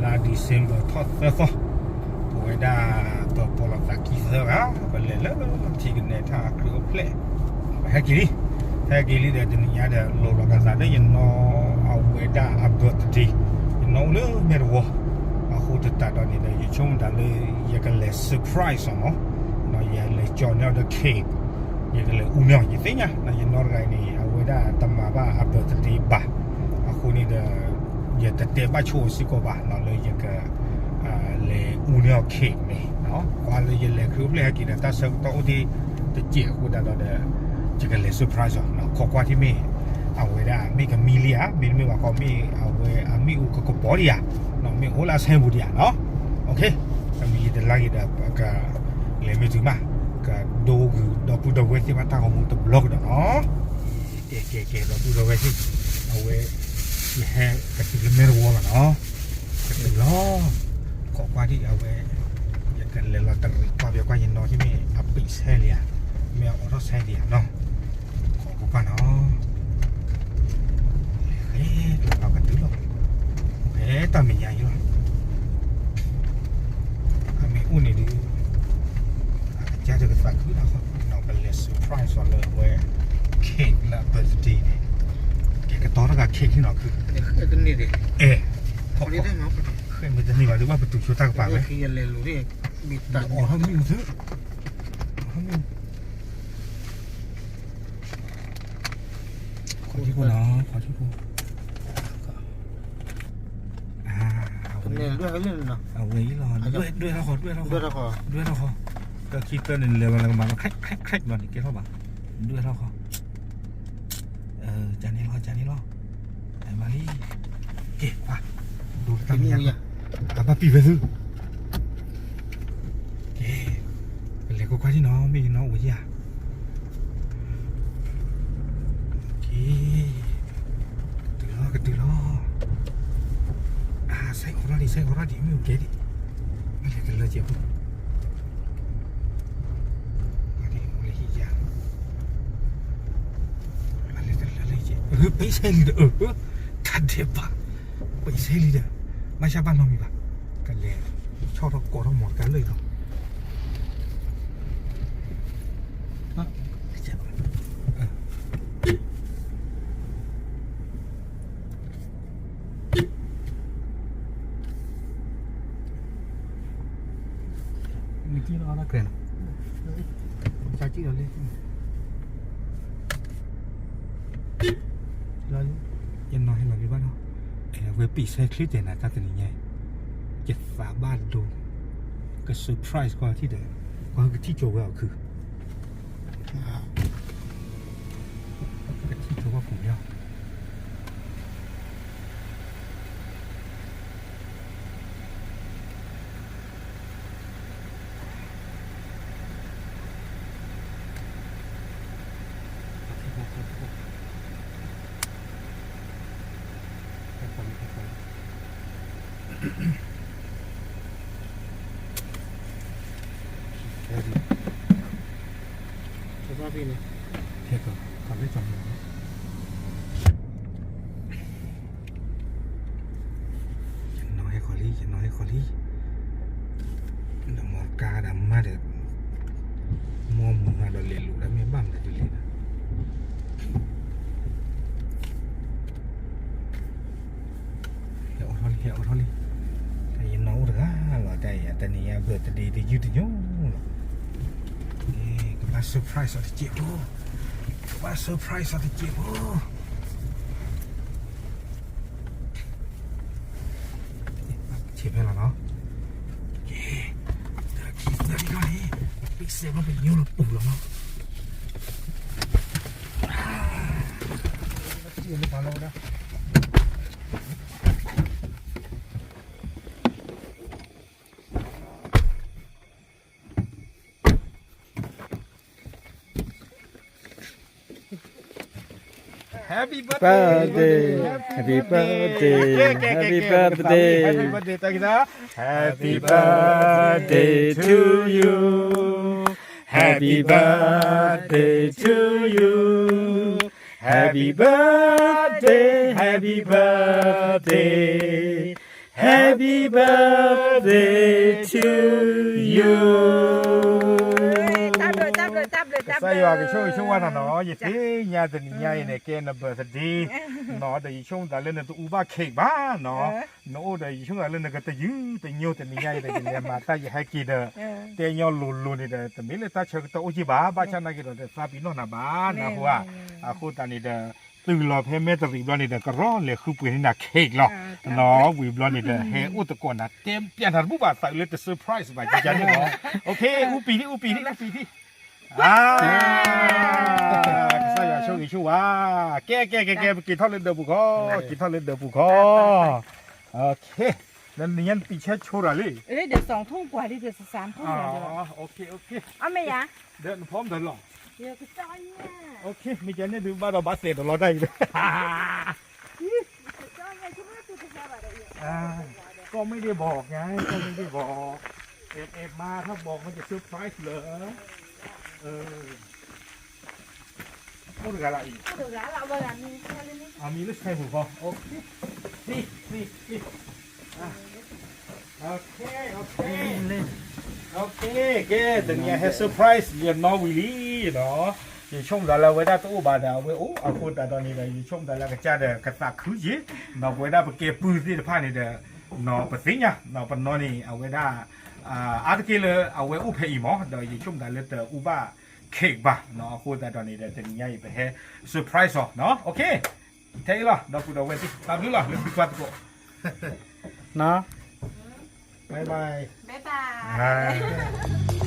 la December thought therefore weda to polata kisera balele tigne tha kru ple hagili de dunia de lo ga za de no weda birthday no le merwo a ho de ta do ni de chung da le ye ga le surprise no no ye le john the cake ye ga le umyo ye tinya na ye no ga ni weda tamma ba birthday ba a ho ni de ye te ba chu si ko ba no le ye ga le umyo cake ni no kwa le ye le kru ple ki de ta sa to di de jie ho da do de 这个 surprise เนาะขอว่าที่มีเอาไว้ได้มีกับมิเลียมีว่าเขามีเอาไว้มีอุกกบอดีอ่ะเนาะมีโอลาเซมบูดีอ่ะเนาะโอเคก็มีเดลักเดก็เลยไม่ถึงมาก็ดูคือดอกพูดเอาไว้ที่มาตั้งของมึงตัวบล็อกเนาะเก๋ดอกพูดเอาไว้ที่เอาไว้ที่แห่กับที่เมร์วอลเนาะก็ถึงล้อขอว่าที่เอาไว้อย่างกันเลยเราตั้งความเบียกว่ายันนอที่มีอัปปิเซเลียมีออโต้เซเลียเนาะขอเนาะเฮ้ยเรากันตื้อหรอกเฮ้ยตอนมีใหญ่หรอมีอุ่นนี่ดิจะจะฝากคือเราเราเป็นเลสเซอร์ไพรส์วันเลยเว้ยเค้กและเบอร์สดีเนี่ยเค้กกระต้อนแล้วก็เค้กที่เราคือตัวนี้ดิเขาได้ไหมเคยมันจะนี่ว่าหรือว่าประตูชูตากระเป๋าไหมคือยันเลยรู้ดิบิดตัดอ๋อเขาไม่รู้ซื้อเขาไม่ขอที่กูเนาะขอที่กูเนี่ยด้วยเรื่องเนาะเอาไว้รอด้วยเราขอก็คิดตัวนึงเลยมันมาคลักมันเกี่ยวกับบ้าด้วยเราขอจานนี้รอไอ้มาลีเก็บว่ะดูตามยังapa pi betul le ko kwani no mi no wo ya tu lo sai ora di mi o ke di le ke le je bu ani mo le ya le je pe sai li de ta de ba pe sai li de ไม่ใช่บ้านเรามีป่ะกันเลยชอบเราโกรธเราหมดกันเลยเนาะเจ็บมีที่เราละเกรนใช่ที่เราเลยเรายังน้อยให้เราดีบ้างเนาะเว็บปีใช้คลิปเด่นนะตาตัวนี้ไงเจ็บฝาบ้านดูก็เซอร์ไพรส์กว่าที่เดิมกว่าที่โจว่าคือที่โจว่าผมยาวสภาพพี่เนี่ยเท่ก็ทำได้จำเลยยันน้อยคอลี่ดมอกาดำมาเด็ดมอมือเราเรียนรู้แล้วไม่บ้างแต่ดูเลยนะเดี๋ยวทอลี่แต่ยันน้องหรือว่าแต่นี่เบื่อแต่ดีแต่ยืดยุ่งก็มาเซอร์ไพรส์อะไรเจ็บดูมาเซอร์ไพรส์อะไรเจ็บดูเจ็บไปแล้วเนาะเย้เดี๋ยวคิดได้ดีกว่านี้ปิ๊กเซฟมันเป็นยิ้วหรือปุ่มแล้วเนาะเจ็บไม่พอแล้วนะ Happy birthday Happy birthday Happy birthday Happy birthday to you Happy birthday to you Happy birthday Happy Happy birthday to you ใส่ว่าก็ช่วยว่าเนาะอย่าที่ญาตินี่ยายเนี่ยแกน่ะเบิร์ดดีเนาะแต่ช่วงแต่เล่นตัวอุบาเค้กบ้าเนาะเนาะแต่ช่วงแต่เล่นก็ตะยืตะโยตะนี่ยายแต่เนี่ยมาตาอย่าให้กินเตยอลุนี่เด้แต่ไม่เลยตาเชิงตัวอุจิบ้าบ้าฉันน่ะกินแต่ซาบิโนน่ะบ้านะหัวအခုตานี่เด้ตื่นรอเพ่แม่ตะรีบรอนี่เด้ก็ร้อนเลยคือปืนนี่น่ะเค้กเนาะเนาะวีบรอนี่เด้เฮอุตะกอนน่ะเต็มเปลี่ยนหันบุบาใส่เลยแต่เซอร์ไพรส์ไปจังๆเนาะโอเคอุปีนี่ใส่ยาช่วยช่วยว่าแกกินทอดเลือดบุกกินทอดเลือดบุกโอเคนั่นนี่ปีเช็ดชัวร์เลยเดี๋ยว2 ทุ่มกว่าดิเดี๋ยว3 ทุ่มเดี๋ยวโอเคเอาไหมยะเดินพร้อมเดินหรอเดี๋ยวก็จ้อยเนี่ยโอเคมีเจนเนี่ยดูบ้านเราบัสเสร็จเราได้เลยก็ไม่ได้บอกไงก็ไม่ได้บอกเอฟมาถ้าบอกมันจะเซอร์ไพรส์เหรอพูดอะไรอีกมีลิสต์ใครหูพอโอเคนี่โอเคแกแต่เนี่ยให้เซอร์ไพรส์เรียนน้องวิลลี่เนาะยิ่งชมแต่ละเวลาตู้บาดาเว้ยโอ้เอาคนแต่ตอนนี้เลยยิ่งชมแต่ละกระจายเด็กกระตักคือจีน้องเวลาไปเก็บปืนที่ผ่านนี่เด็กน้องปะสิงห์น้องปนนนี่เอาเวลาอาร์ตกิเลเอาไว้อุเพย์หมอเดี๋ยวยิ่งชมแต่ละเด็กอุบ้าเค้กบ้าเนาะคนแต่ตอนนี้เด็กจะมีอะไรไปให้เซอร์ไพรส์เนาะโอเคเท่ละเราพูดเอาไว้ที่ตามนี้ละเรื่องดีกว่าตัวเนาะบาย บ๊ายบาย